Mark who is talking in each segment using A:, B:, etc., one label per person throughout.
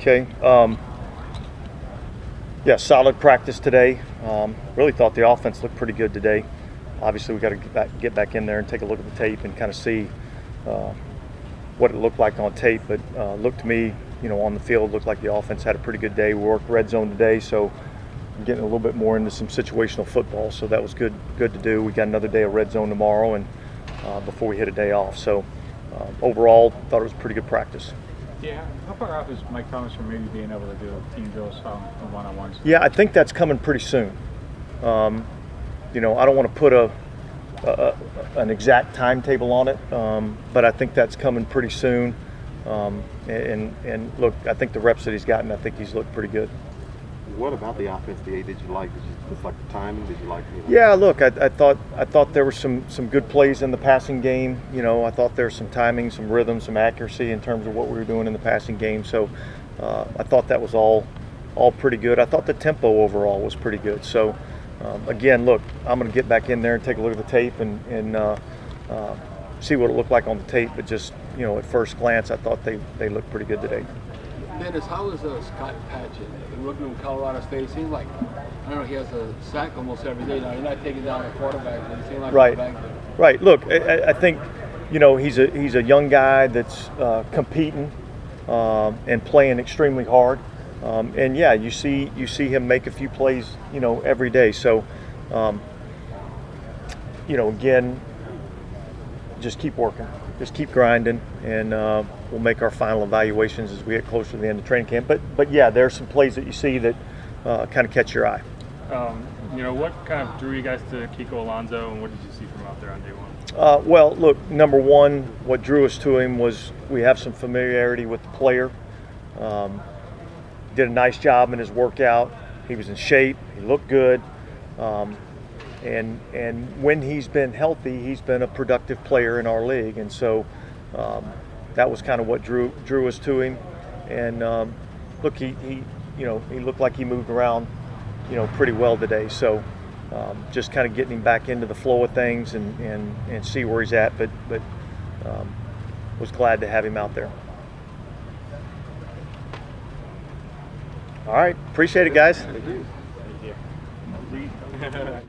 A: Okay. Yeah, solid practice today. Really thought the offense looked pretty good today. Obviously, we got to get back in there and take a look at the tape and kind of see what it looked like on tape. But looked to me, on the field, looked like the offense had a pretty good day. We worked red zone today, so I'm getting a little bit more into some situational football. So that was good to do. We got another day of red zone tomorrow, and before we hit a day off. So overall, thought it was pretty good practice.
B: Yeah, how far off is Mike Thomas from maybe being able to do team drills on one-on-ones?
A: Yeah, I think that's coming pretty soon. I don't want to put an exact timetable on it, but I think that's coming pretty soon. And look, I think the reps that he's gotten, I think he's looked pretty good.
C: What about the offense today did you like? Just like the timing? Did you like?
A: Yeah, look, I thought there were some good plays in the passing game. I thought there was some timing, some rhythm, some accuracy in terms of what we were doing in the passing game. So I thought that was all pretty good. I thought the tempo overall was pretty good. So again, look, I'm going to get back in there and take a look at the tape and see what it looked like on the tape. But just at first glance, I thought they looked pretty good today.
D: Dennis, how is Scott Patchett working in Colorado State? It seems like, I don't know, he has a sack almost every day now. You're not taking down the quarterback, but it seems like
A: right.
D: back there.
A: Right. Look, I think he's a young guy that's competing and playing extremely hard. And yeah, you see him make a few plays every day. So again, just keep working. Just keep grinding, and we'll make our final evaluations as we get closer to the end of training camp. But yeah, there are some plays that you see that kind of catch your eye.
B: What kind of drew you guys to Kiko Alonso, and what did you see from out there on day one?
A: Well, look, number one, what drew us to him was we have some familiarity with the player. Did a nice job in his workout. He was in shape. He looked good. And when he's been healthy, he's been a productive player in our league, and so that was kind of what drew us to him. And look, he looked like he moved around, pretty well today. So just kind of getting him back into the flow of things and see where he's at. But was glad to have him out there. All right, appreciate it, guys.
C: Thank you.
B: Thank you.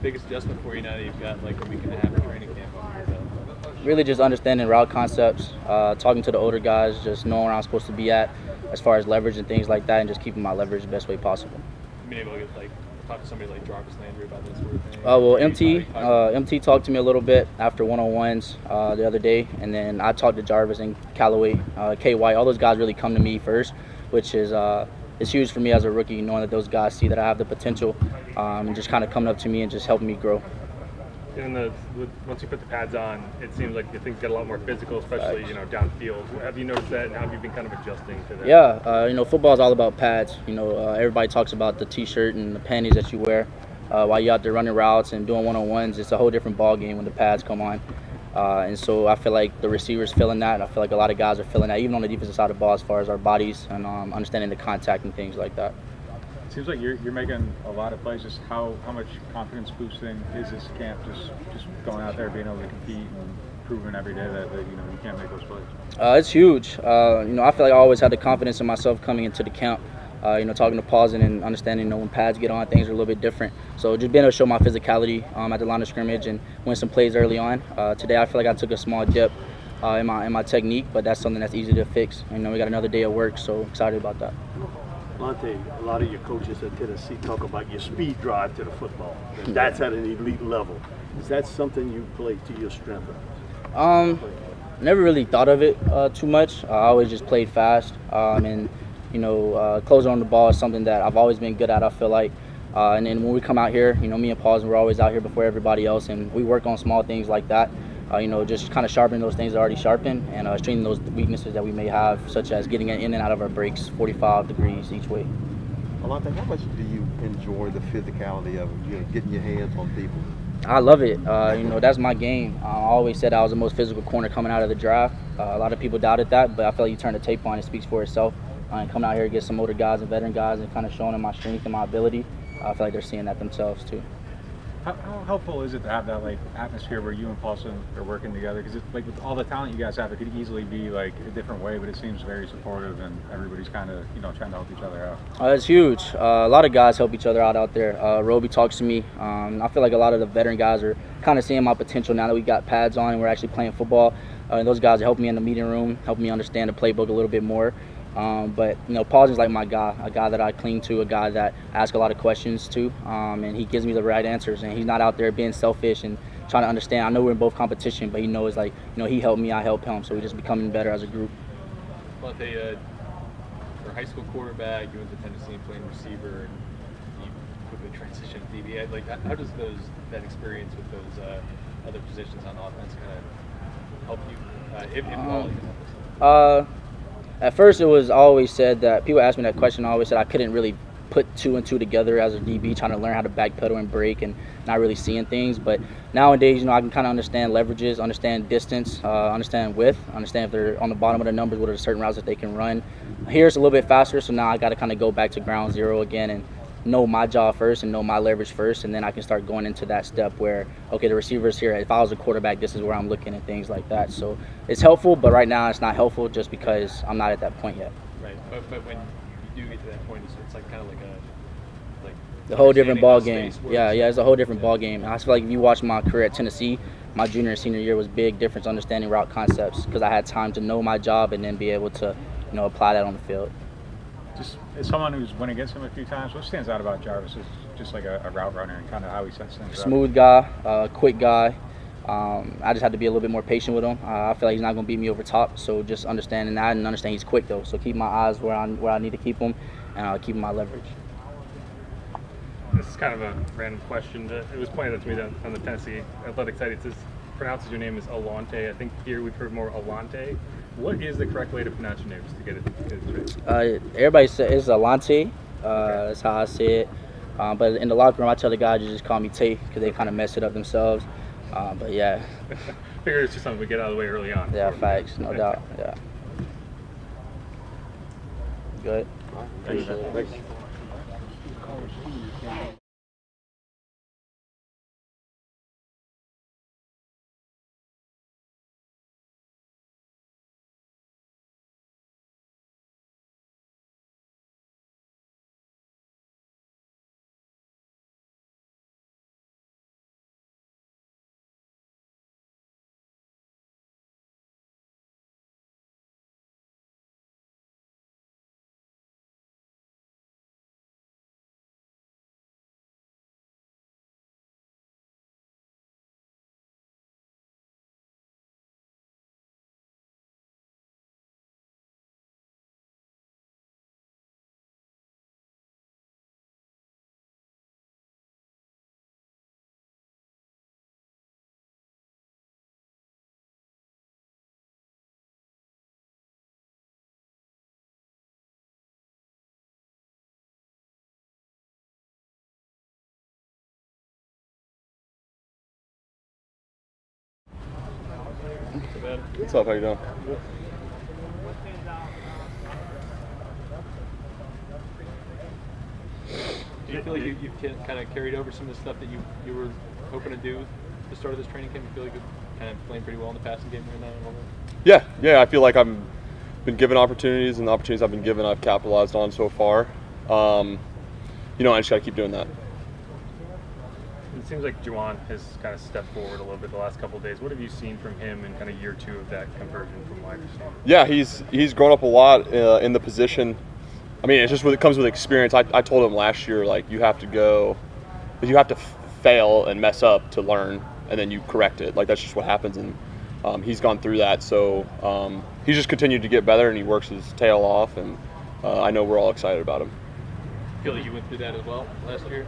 E: biggest adjustment for you now that you've got like a week and a half of training camp under your belt?
F: Really just understanding route concepts, talking to the older guys, just knowing where I'm supposed to be at as far as leverage and things like that, and just keeping my leverage the best way possible.
E: Being able to get, like, talk to somebody like Jarvis Landry about that sort of thing?
F: Well, MT talked to me a little bit after one-on-ones the other day, and then I talked to Jarvis and Callaway, K. White. All those guys really come to me first, which is it's huge for me as a rookie, knowing that those guys see that I have the potential, and just kind of coming up to me and just helping me grow.
B: Once you put the pads on, it seems like things get a lot more physical, especially downfield. Have you noticed that, and how have you been kind of adjusting to that?
F: Yeah, football is all about pads. Everybody talks about the T-shirt and the panties that you wear while you're out there running routes and doing one-on-ones. It's a whole different ball game when the pads come on, and so I feel like the receivers feeling that. I feel like a lot of guys are feeling that, even on the defensive side of the ball, as far as our bodies and understanding the contact and things like that.
G: It seems like you're making a lot of plays. Just how much confidence boosting is this camp? Just going out there, being able to compete and proving every day that you can't make those plays.
F: It's huge. I feel like I always had the confidence in myself coming into the camp. Talking to Paulson and understanding, when pads get on, things are a little bit different. So just being able to show my physicality at the line of scrimmage and win some plays early on. Today I feel like I took a small dip in my technique, but that's something that's easy to fix. We got another day of work, so excited about that.
H: Lonte, a lot of your coaches at Tennessee talk about your speed drive to the football. That's at an elite level. Is that something you play to your strength?
F: Never really thought of it too much. I always just played fast, and closing on the ball is something that I've always been good at, I feel like. And then when we come out here, me and Paulson, we're always out here before everybody else, and we work on small things like that. Just kind of sharpening those things that are already sharpened and strengthening those weaknesses that we may have, such as getting in and out of our breaks 45 degrees each way.
C: Alonso, how much do you enjoy the physicality of getting your hands on people?
F: I love it. That's my game. I always said I was the most physical corner coming out of the draft. A lot of people doubted that, but I feel like you turn the tape on, it speaks for itself. And coming out here to get some older guys and veteran guys and kind of showing them my strength and my ability, I feel like they're seeing that themselves too.
G: How helpful is it to have that atmosphere where you and Paulson are working together? Because with all the talent you guys have, it could easily be a different way, but it seems very supportive and everybody's kind of trying to help each other out.
F: It's huge. A lot of guys help each other out there. Roby talks to me. I feel like a lot of the veteran guys are kind of seeing my potential now that we got pads on and we're actually playing football. And those guys help me in the meeting room, help me understand the playbook a little bit more. But Paulson's like my guy, a guy that I cling to, a guy that I ask a lot of questions to, and he gives me the right answers. And he's not out there being selfish and trying to understand. I know we're in both competition, but he knows he helped me, I help him, so we're just becoming better as a group.
E: Well, for a high school quarterback, you went to Tennessee playing receiver, and you quickly transitioned to DB. How does that experience with those other positions on offense kind of help you, if at all?
F: At first, it was always said that people asked me that question. I always said I couldn't really put two and two together as a DB, trying to learn how to backpedal and break and not really seeing things. But nowadays, I can kind of understand leverages, understand distance, understand width, understand if they're on the bottom of the numbers, what are the certain routes that they can run. Here it's a little bit faster, so now I got to kind of go back to ground zero again and know my job first and know my leverage first, and then I can start going into that step where, okay, the receiver's here. If I was a quarterback, this is where I'm looking and things like that. So it's helpful, but right now it's not helpful just because I'm not at that point yet.
E: Right, but when you do get to that point, it's kind of like
F: the whole different ball game. Yeah, it's a whole different ball game. I feel like if you watch my career at Tennessee, my junior and senior year was big difference understanding route concepts because I had time to know my job and then be able to, apply that on the field.
G: Just as someone who's went against him a few times, what stands out about Jarvis is just like a route runner and kind of how he sets things up.
F: Smooth guy, quick guy. I just had to be a little bit more patient with him. I feel like he's not going to beat me over top, so just understanding that and understand he's quick though. So keep my eyes where I need to keep him and keep my leverage.
B: This is kind of a random question. It was pointed out to me on the Tennessee athletic site. It says pronounces your name as Alonte. I think here we've heard more Alonte. What is the correct way to pronounce your name just to get it straight?
F: Everybody says it's Alonte. That's how I say it. But in the locker room, I tell the guys to just call me Tay because they kind of mess it up themselves. But yeah.
B: Figure it's just something we get out of the way early on.
F: Yeah, facts, no doubt. Yeah. Good.
C: Thanks.
I: What's up? How you doing?
E: Do you feel like you've kind of carried over some of the stuff that you were hoping to do at the start of this training camp? You feel like you're kind of playing pretty well in the passing game right now and all that?
I: Yeah. I feel like I've been given opportunities, and the opportunities I've been given, I've capitalized on so far. I just got to keep doing that.
B: It seems like Juwan has kind of stepped forward a little bit the last couple of days. What have you seen from him in kind of year 2 of that conversion from wide receiver?
I: Yeah, he's grown up a lot in the position. I mean, it's just it comes with experience. I told him last year, like, you have to fail and mess up to learn, and then you correct it. Like, that's just what happens, and he's gone through that. So he's just continued to get better, and he works his tail off, and I know we're all excited about him.
E: Feel like you went through that as well last year?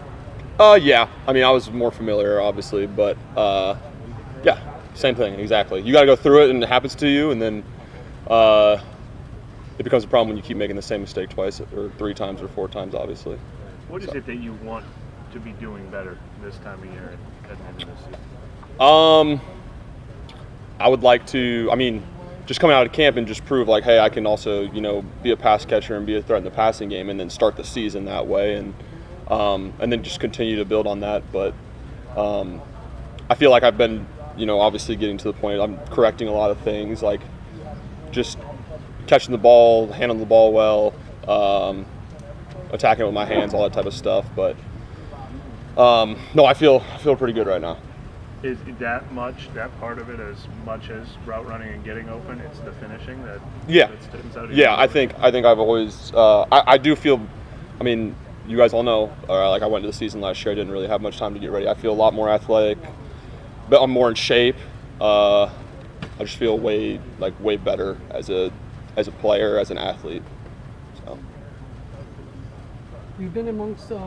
I: Yeah. I mean, I was more familiar, obviously, but yeah, same thing, exactly. You got to go through it, and it happens to you, and then it becomes a problem when you keep making the same mistake twice or 3 times or 4 times, obviously.
H: What is it that you want to be doing better this time of year at the end of the season?
I: I would like to, just coming out of camp and just prove, like, hey, I can also, be a pass catcher and be a threat in the passing game, and then start the season that way, and then just continue to build on that. But I feel like I've been, obviously getting to the point, I'm correcting a lot of things, like just catching the ball, handling the ball well, attacking it with my hands, all that type of stuff. But no, I feel pretty good right now.
H: Is that part of it as much as route running and getting open? It's the finishing that sticks out.
I: Yeah, I think I've always I do feel. I mean, you guys all know. Like, I went to the season last year. I didn't really have much time to get ready. I feel a lot more athletic, but I'm more in shape. I just feel way better as a player, as an athlete. So.
J: You've been amongst the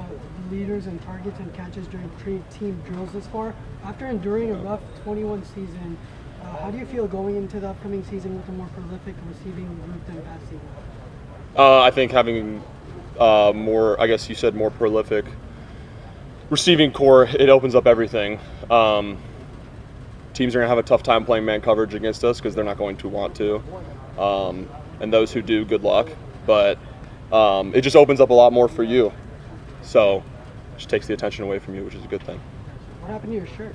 J: leaders in targets and catches during team drills this far. After enduring a rough 21 season, how do you feel going into the upcoming season with a more prolific receiving group than passing?
I: I think having more, I guess you said more prolific receiving core, it opens up everything. Teams are going to have a tough time playing man coverage against us because they're not going to want to. And those who do, good luck. But it just opens up a lot more for you. So it just takes the attention away from you, which is a good thing.
J: What happened to your shirt?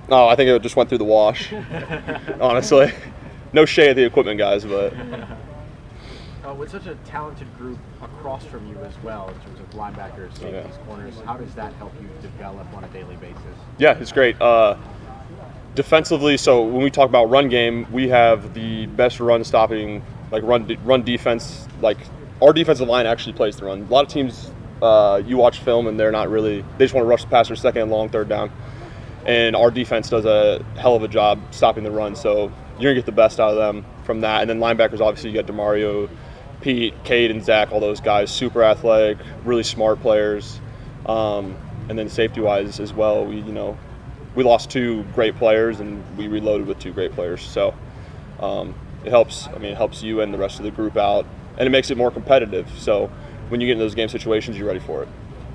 I: Oh, I think it just went through the wash, honestly. No shade at the equipment guys, but...
K: With such a talented group across from you as well, in terms of linebackers, safeties, corners, how does that help you develop on a daily basis? Yeah,
I: it's great. Defensively, so when we talk about run game, we have the best run stopping, run defense. Like, our defensive line actually plays the run. A lot of teams, you watch film and they're not really, they just want to rush the passer second and long, third down. And our defense does a hell of a job stopping the run. So you're going to get the best out of them from that. And then linebackers, obviously, you got DeMario, Pete, Cade, and Zach, all those guys, super athletic, really smart players. And then safety-wise as well, we lost 2 great players and we reloaded with 2 great players. So it helps. It helps you and the rest of the group out, and it makes it more competitive. So when you get in those game situations, you're ready for it.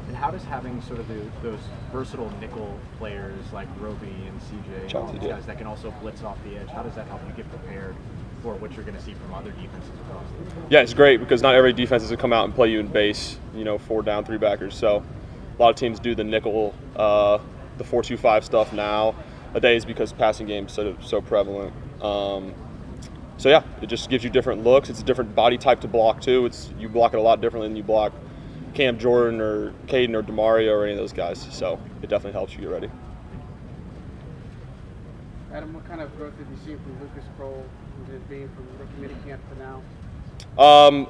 K: And how does having sort of those versatile nickel players like Roby and CJ, all these guys that can also blitz off the edge, how does that help you get prepared for what you're going to see from other defenses across the league?
I: Yeah, it's great because not every defense is going to come out and play you in base, 4 down, 3 backers. So a lot of teams do the nickel, the 4-2-5 stuff nowadays because passing game's so prevalent. So yeah, it just gives you different looks. It's a different body type to block too. You block it a lot differently than you block Cam Jordan or Caden or DeMario or any of those guys. So it definitely helps you get ready.
L: Adam, what kind of growth have you seen from Lucas Kroll, being from rookie mini camp to now?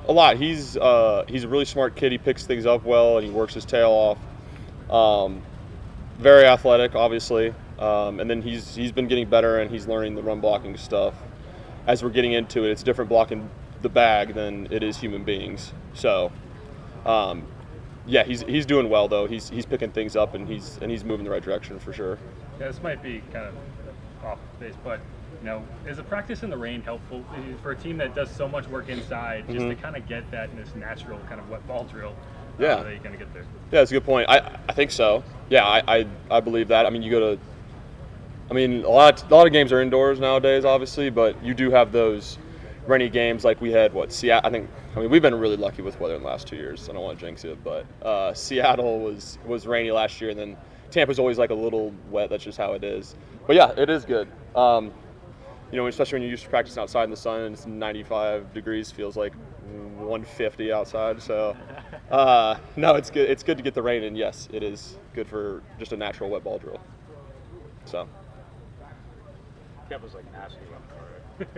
I: A lot. He's a really smart kid. He picks things up well and he works his tail off. Very athletic, obviously, and then he's been getting better and he's learning the run blocking stuff. As we're getting into it, it's different blocking the bag than it is human beings. So, yeah, he's doing well though. He's picking things up and he's moving in the right direction for sure.
B: Yeah, this might be kind of off base, but is a practice in the rain helpful for a team that does so much work inside, just to kind of get that in this natural kind of wet ball drill? That you're gonna get there.
I: Yeah, that's a good point. I think so. Yeah, I believe that. You go to I mean, a lot of games are indoors nowadays, obviously, but you do have those rainy games like we had. Seattle? I mean, we've been really lucky with weather in the last 2 years. I don't want to jinx it, but Seattle was rainy last year, and then Tampa's always like a little wet. That's just how it is. But yeah, it is good. Especially when you're used to practicing outside in the sun and it's 95 degrees, feels like 150 outside. So, no, it's good. It's good to get the rain, and yes, it is good for just a natural wet ball drill. So.
G: Kev was like nasty wet.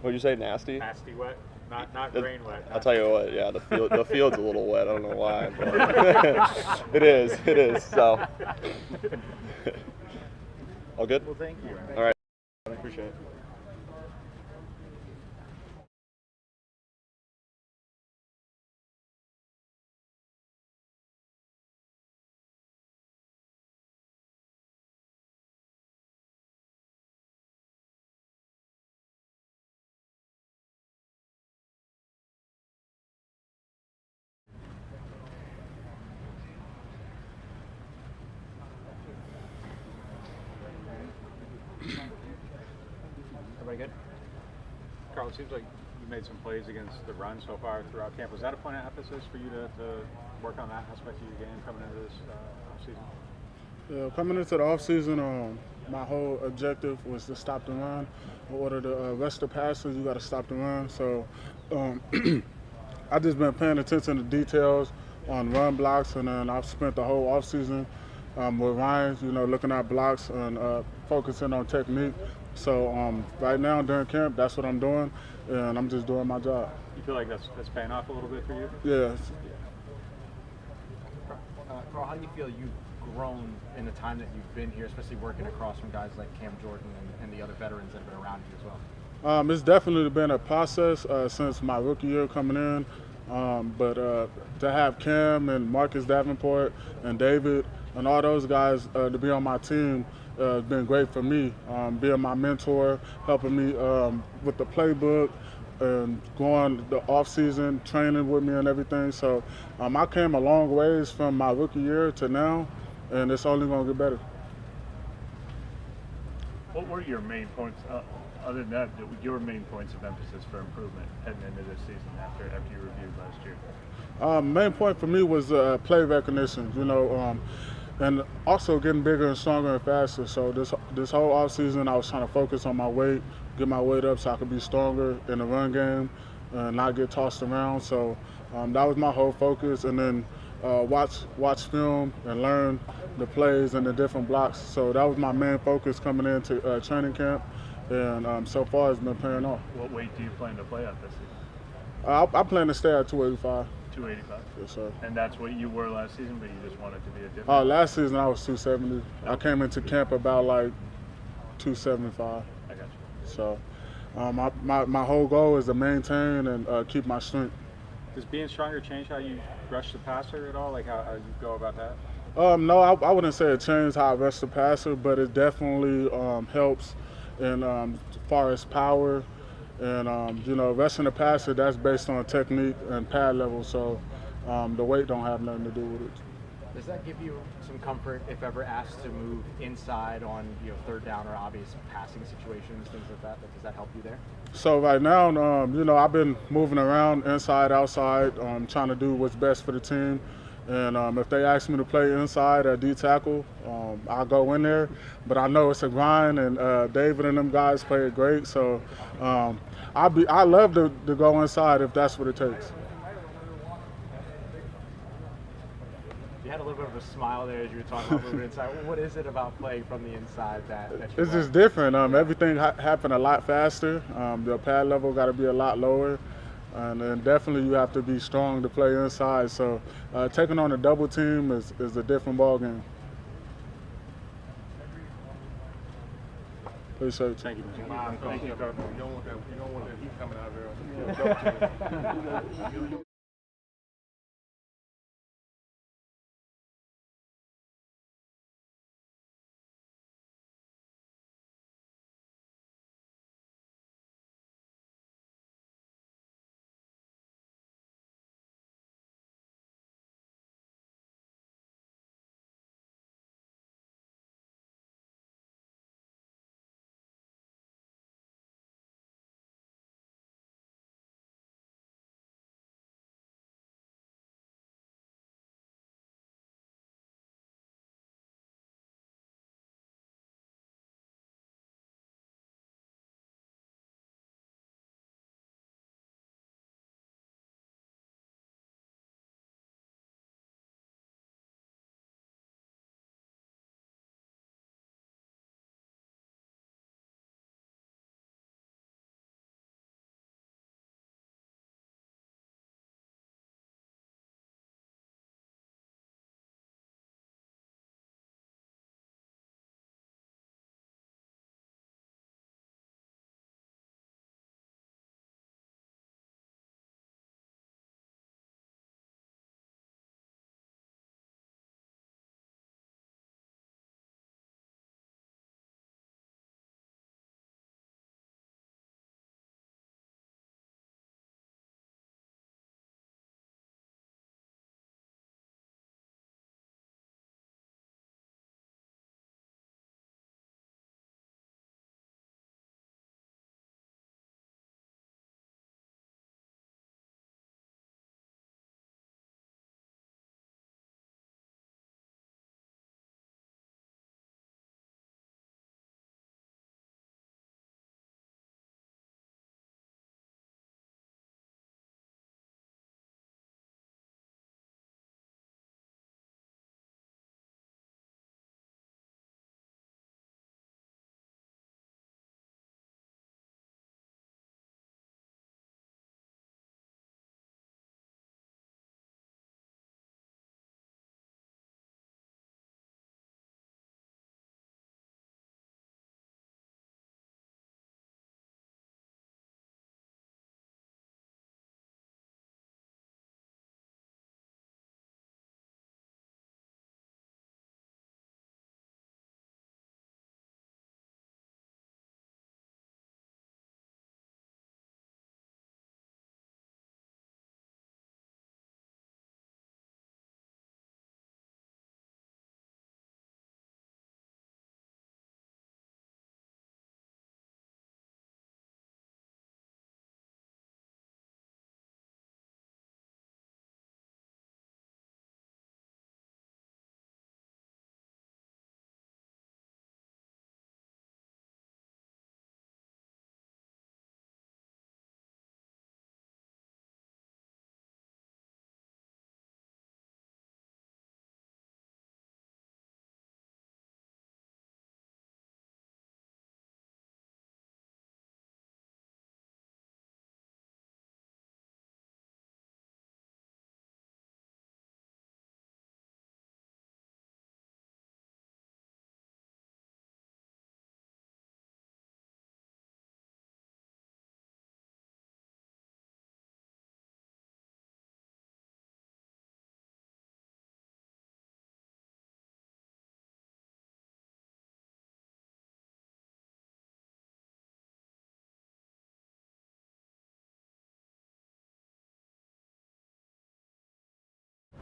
I: What'd you say? Nasty?
G: Nasty wet, not rain wet.
I: I'll tell you what. Yeah, the field's a little wet. I don't know why, but it is. It is. So. All good.
G: Well, thank you.
I: All right. I appreciate it.
K: Everybody good?
G: Carl, it seems like you made some plays against the run so far throughout camp. Was that a point of emphasis for you to work on that aspect of your game coming into this offseason?
M: Yeah, coming into the offseason, my whole objective was to stop the run. In order to arrest the passers, you got to stop the run. So I've just been paying attention to details on run blocks, and then I've spent the whole offseason with Ryan, looking at blocks and focusing on technique. So right now during camp, that's what I'm doing, and I'm just doing my job.
G: You feel like that's paying off a little bit for you?
M: Yeah.
K: Carl, how do you feel you've grown in the time that you've been here, especially working across from guys like Cam Jordan and the other veterans that have been around you as well?
M: It's definitely been a process since my rookie year coming in, but to have Cam and Marcus Davenport and David and all those guys to be on my team has been great for me, being my mentor, helping me with the playbook, and going the off-season, training with me and everything. So I came a long ways from my rookie year to now, and it's only going to get better.
H: What were your main points, other than that, your main points of emphasis for improvement heading into this season after you reviewed last year?
M: Main point for me was play recognition, and also getting bigger and stronger and faster. So this whole offseason, I was trying to focus on my weight, get my weight up so I could be stronger in the run game and not get tossed around. So that was my whole focus, and then watch film and learn the plays and the different blocks. So that was my main focus coming into training camp, and so far it's been paying off.
H: What weight do you plan to play at this season?
M: I plan to stay at 285.
H: 285?
M: Yes, sir.
H: And that's what you were last season, but you just wanted to be a different?
M: Last season I was 270. I came into camp about like 275.
H: I got you.
M: So my whole goal is to maintain and keep my strength.
G: Does being stronger change how you rush the passer at all? Like how you go about that?
M: No, I wouldn't say it changed how I rush the passer, but it definitely helps in as far as power. And rushing the passer, that's based on technique and pad level, so the weight don't have nothing to do with it.
K: Does that give you some comfort if ever asked to move inside on third down or obvious passing situations, things like that? Does that help you there?
M: So right now, I've been moving around inside, outside, trying to do what's best for the team. And if they ask me to play inside at D tackle, I'll go in there. But I know it's a grind, and David and them guys play it great. So I love to go inside if that's what it takes.
K: You had a little bit of a smile there as you were talking about moving inside. What is it about playing from the inside that you
M: It's just different. Everything happened a lot faster. The pad level got to be a lot lower. And then definitely you have to be strong to play inside. So taking on a double team is a different ball game. Appreciate you.
G: Thank you.
H: Thank you. You don't want that heat coming out there.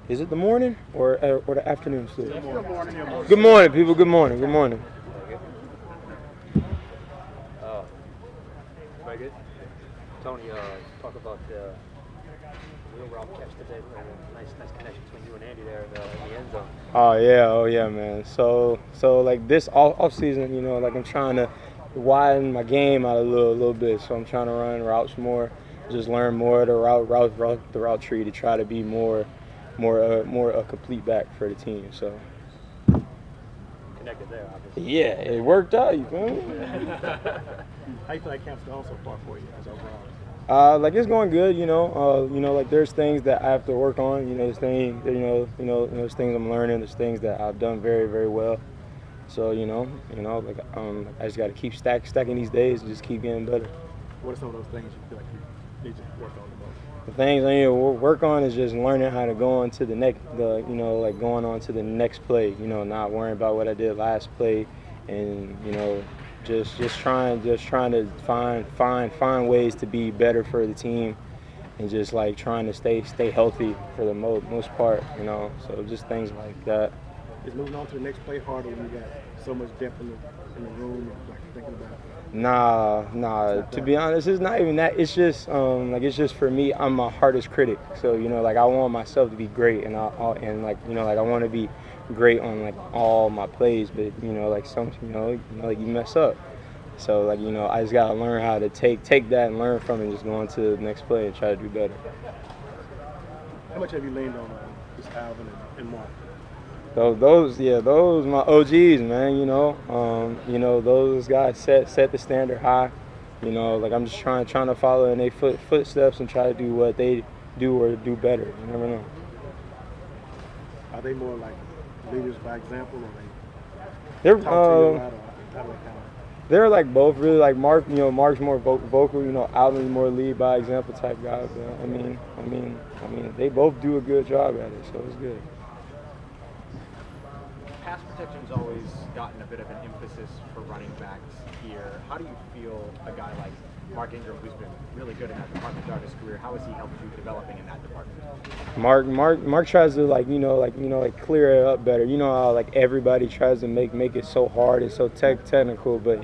N: Is it the morning or the afternoon still? Good morning, people. Good morning. Good morning.
O: Very good. Tony, talk about the wheel route catch today. Nice connection between you and Andy there in the end zone.
N: Oh yeah, man. So like this off season, you know, like I'm trying to widen my game out a little bit. So I'm trying to run routes more, just learn more of the route tree to try to be more a complete back for the team. So.
O: Connected there, obviously.
N: Yeah, it worked out. You feel me?
H: How you feel like camp's gone so far for you as overall?
N: Like it's going good, you know. Like there's things that I have to work on. You know, there's things, there's things I'm learning. There's things that I've done very, very well. So like I just got to keep stacking these days and just keep getting better.
H: What are some of those things you feel like you need to work on the most?
N: The things I need to work on is just learning how to go on to the next, like going on to the next play. You know, not worrying about what I did last play, and just trying to find ways to be better for the team, and just like trying to stay healthy for the most part. You know, so just things like that.
H: Is moving on to the next play harder when you got so much depth in the room, like thinking about it?
N: Nah. To be honest, it's not even that. It's just for me, I'm my hardest critic. So like I want myself to be great, and I want to be great on like all my plays. But like some, like you mess up. So like I just gotta learn how to take that and learn from it, and just go on to the next play and try to do better.
H: How much have you leaned on just Alvin and Mark?
N: Those my OGs, man. Those guys set the standard high. Like I'm just trying to follow in their footsteps and try to do what they do or do better. You never know.
H: Are they more like leaders by example, or
N: they're
H: they're
N: like both really. Like Mark, Mark's more vocal. Alvin's more lead by example type guy. But I mean, they both do a good job at it, so it's good.
K: Pass protection's always gotten a bit of an emphasis for running backs here. How do you feel a guy like Mark Ingram, who's been really good in that department throughout his career, how has he helped you developing in that department?
N: Mark tries to clear it up better. You know how like everybody tries to make it so hard and so technical, but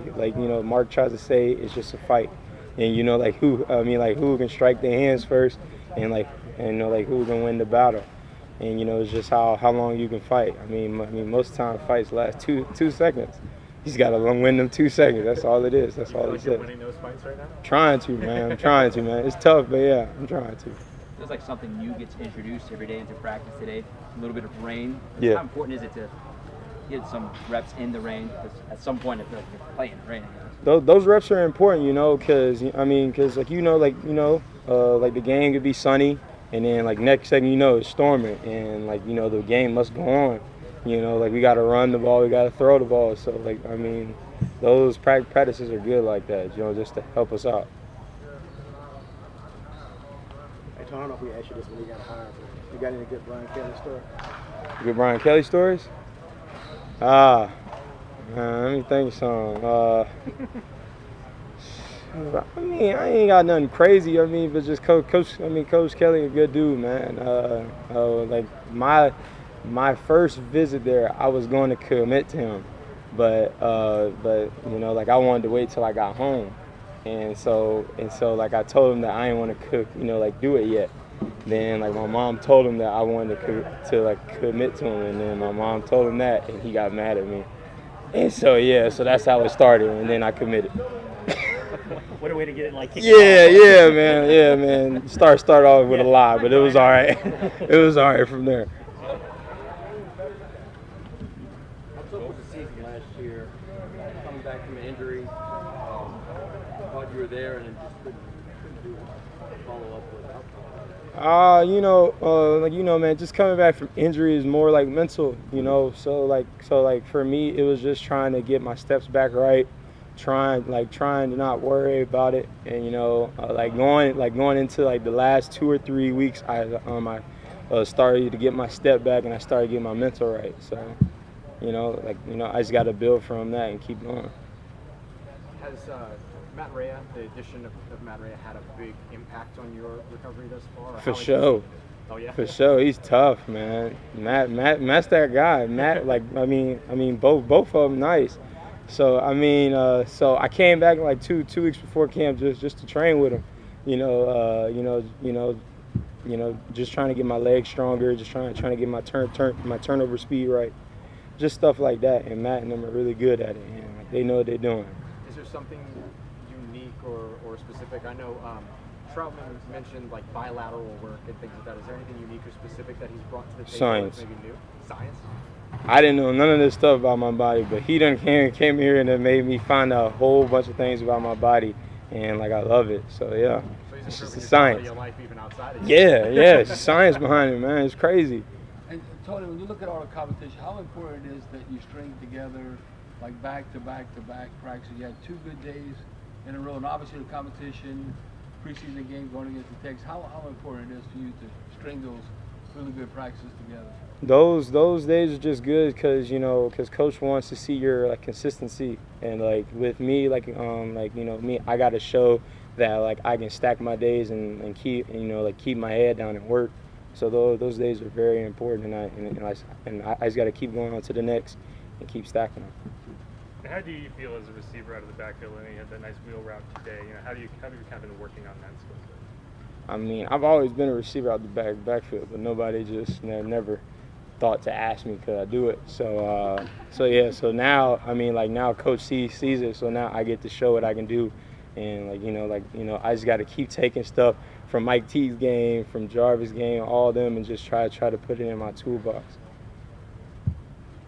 N: Mark tries to say it's just a fight, and who can strike their hands first, and who can win the battle. And it's just how long you can fight. I mean, most of the time fights last two seconds. You just gotta win them 2 seconds. That's all it is. That's all it is.
K: You're winning those fights right now?
N: Trying to, man. I'm trying to, man. It's tough, but yeah, I'm trying to.
P: Feels like something new gets introduced every day into practice today. A little bit of rain.
N: Yeah.
P: How important is it to get some reps in the rain? Because at some point, I feel like you're playing in the rain.
N: Those reps are important, because the game could be sunny. And then, next second, it's storming. And, the game must go on. We got to run the ball. We got to throw the ball. So, those practices are good like that, just to help us out.
H: Hey, Tom, I don't know if we asked you this when you got hired, but you got any good Brian Kelly stories?
N: Good Brian Kelly stories? Man, let me think some. I ain't got nothing crazy. But just Coach Kelly, a good dude, man. My first visit there, I was going to commit to him, but I wanted to wait till I got home, and so I told him that I didn't want to do it yet. Then my mom told him that I wanted to commit to him, and then my mom told him that, and he got mad at me, and so that's how it started, and then I committed.
O: What a way to get it
N: Yeah, man. Start off with a lie, but it was all right. It was all right from there.
O: What's up with the season last year? Coming back from an injury, thought you were there and then just couldn't do follow up with outcome.
N: Man, just coming back from injury is more like mental, So for me, it was just trying to get my steps back right. Trying to not worry about it, and going into the last 2 or 3 weeks, I started to get my step back, and I started getting my mental right. So, I just got to build from that and keep going.
K: Has Matt Rhea, the addition of Matt Rhea, had a big impact on your recovery thus far?
N: For sure.
K: Oh yeah.
N: For sure, he's tough, man. Matt's that guy. Matt, like, I mean, both of them nice. So so I came back like two weeks before camp just to train with him. Just trying to get my legs stronger, just trying to get my turnover speed right, just stuff like that. And Matt and them are really good at it, and like, they know what they're doing.
K: Is there something unique or specific? I know Troutman mentioned like bilateral work and things like that. Is there anything unique or specific that he's brought to the table?
N: Science.
K: That's maybe new? Science?
N: I didn't know none of this stuff about my body, but he done came here and it made me find out a whole bunch of things about my body, and like I love it. So yeah, it's just the science.
K: Your life even outside of
N: Yeah, it's the science behind it, man. It's crazy.
D: And Tony, when you look at all the competition, how important it is that you string together like back to back practice? You had 2 good days in a row, and obviously the competition, preseason game going against the Texans. How important it is for you to string those really good practices together?
N: Those days are just good because coach wants to see your like consistency, and like with me me, I got to show that like I can stack my days and keep my head down and work. So those days are very important, and I just got to keep going on to the next and keep stacking them.
B: How do you feel as a receiver out of the backfield? And you had that nice wheel route today. How have you kind of been working on that skill set?
N: I mean, I've always been a receiver out the backfield, but nobody just never thought to ask me could I do it. So now now Coach sees it, so now I get to show what I can do, and I just got to keep taking stuff from Mike T's game, from Jarvis' game, all of them, and just try to put it in my toolbox.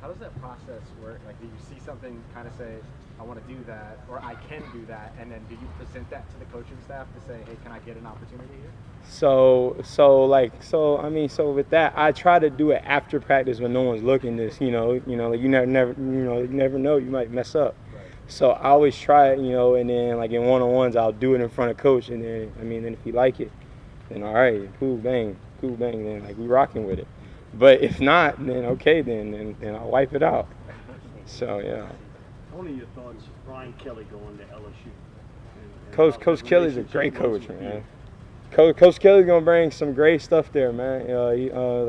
K: How does that process work? Like, do you see something, kind of say, I want to do that, or I can do that, and then do you present that to the coaching staff to say, hey, can I get an opportunity here?
N: So with that, I try to do it after practice when no one's looking. You never know, you might mess up.
K: Right.
N: So I always try it, and then like in one-on-ones, I'll do it in front of coach, and then if he like it, then all right, cool, bang, then like we rocking with it. But if not, then okay, then I'll wipe it out. So yeah.
H: What are your thoughts, Brian Kelly going to LSU?
N: Coach Kelly's a great coach, man. Coach Kelly's gonna bring some great stuff there, man.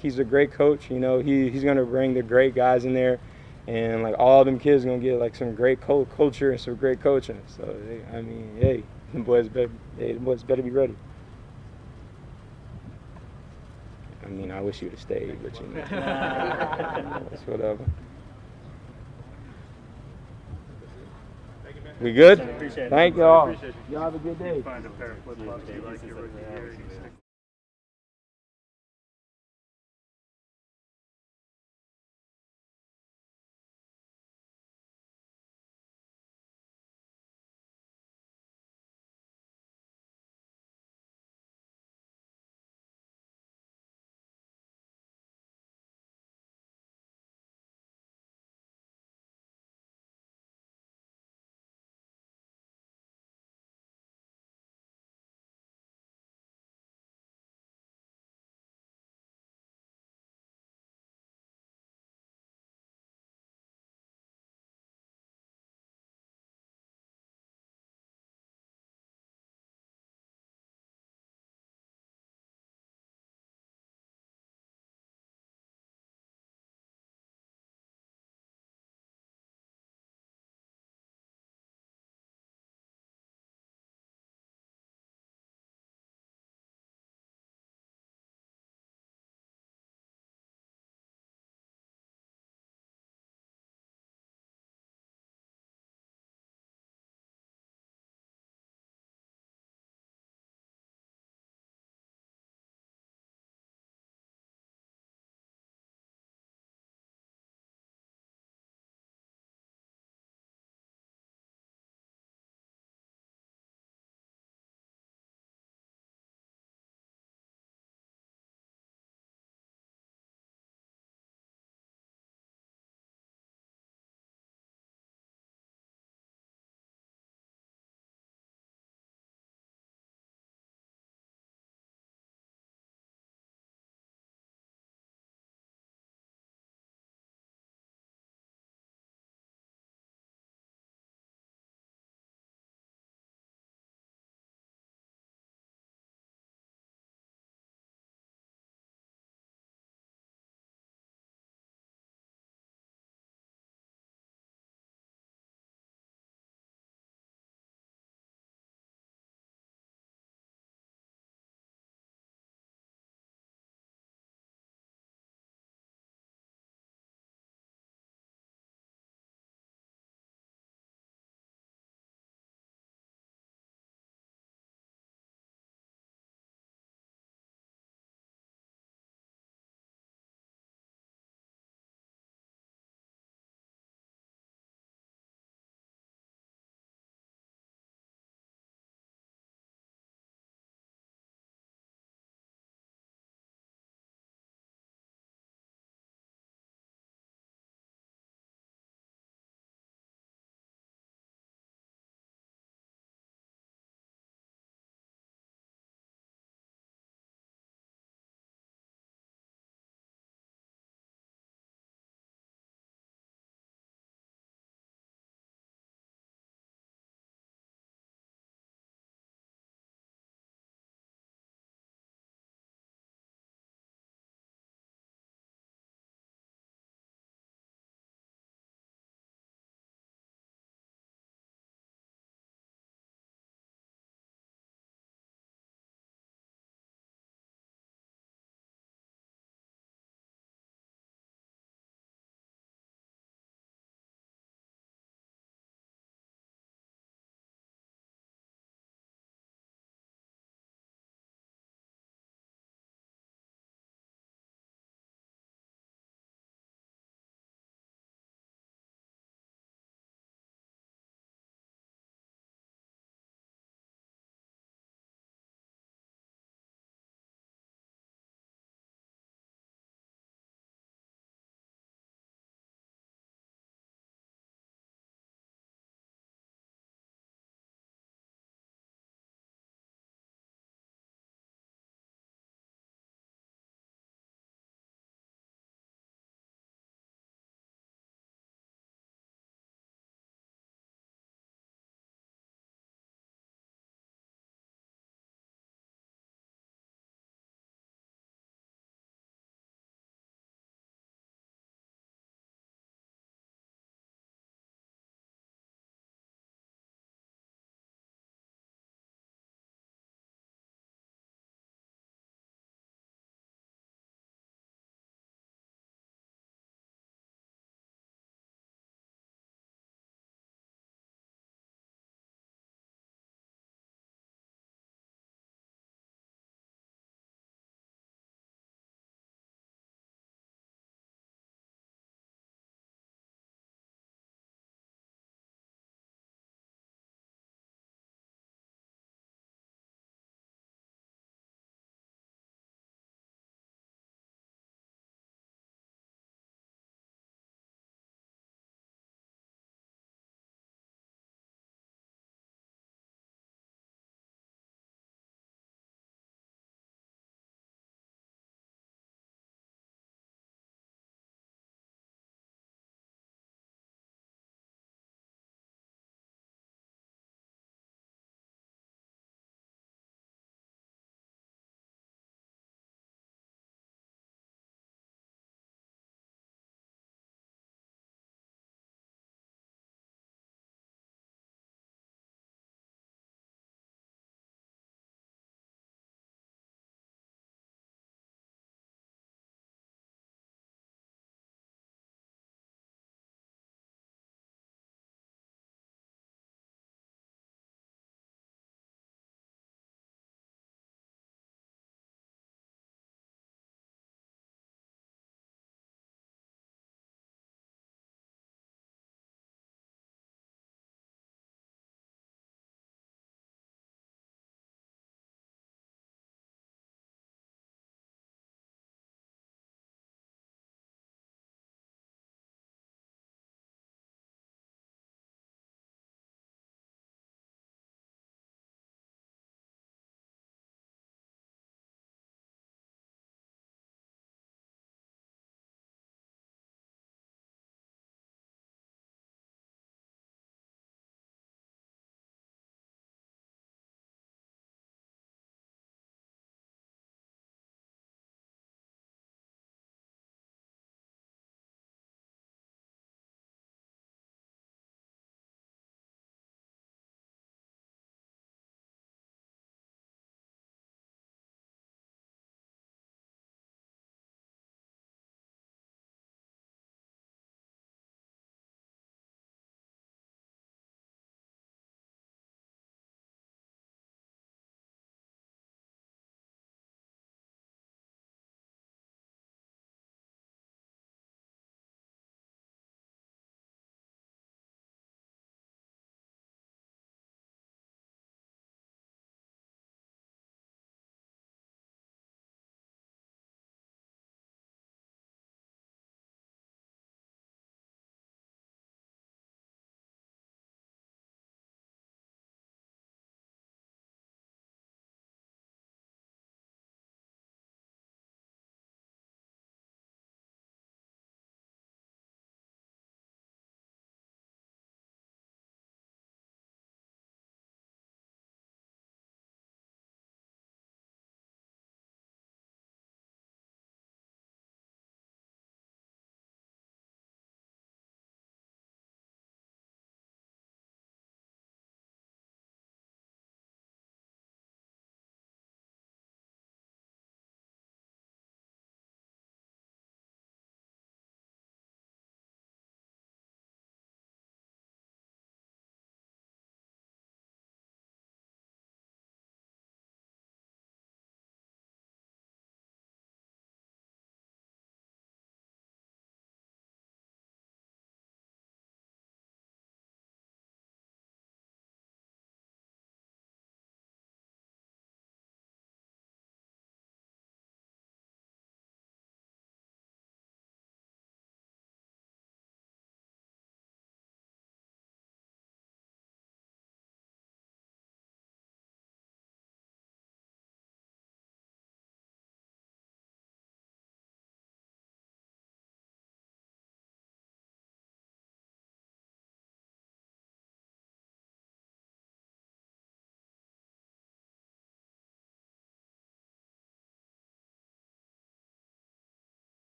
N: He's a great coach. He's gonna bring the great guys in there, and like all them kids gonna get like some great culture and some great coaching. So hey, the boys better be ready. I mean, I wish you'd have stayed, but it's whatever. We good?
H: Appreciate it.
N: Thank y'all.
H: Appreciate it.
N: Y'all have a good day.
B: Find a pair of flip-flops you like your rookie year.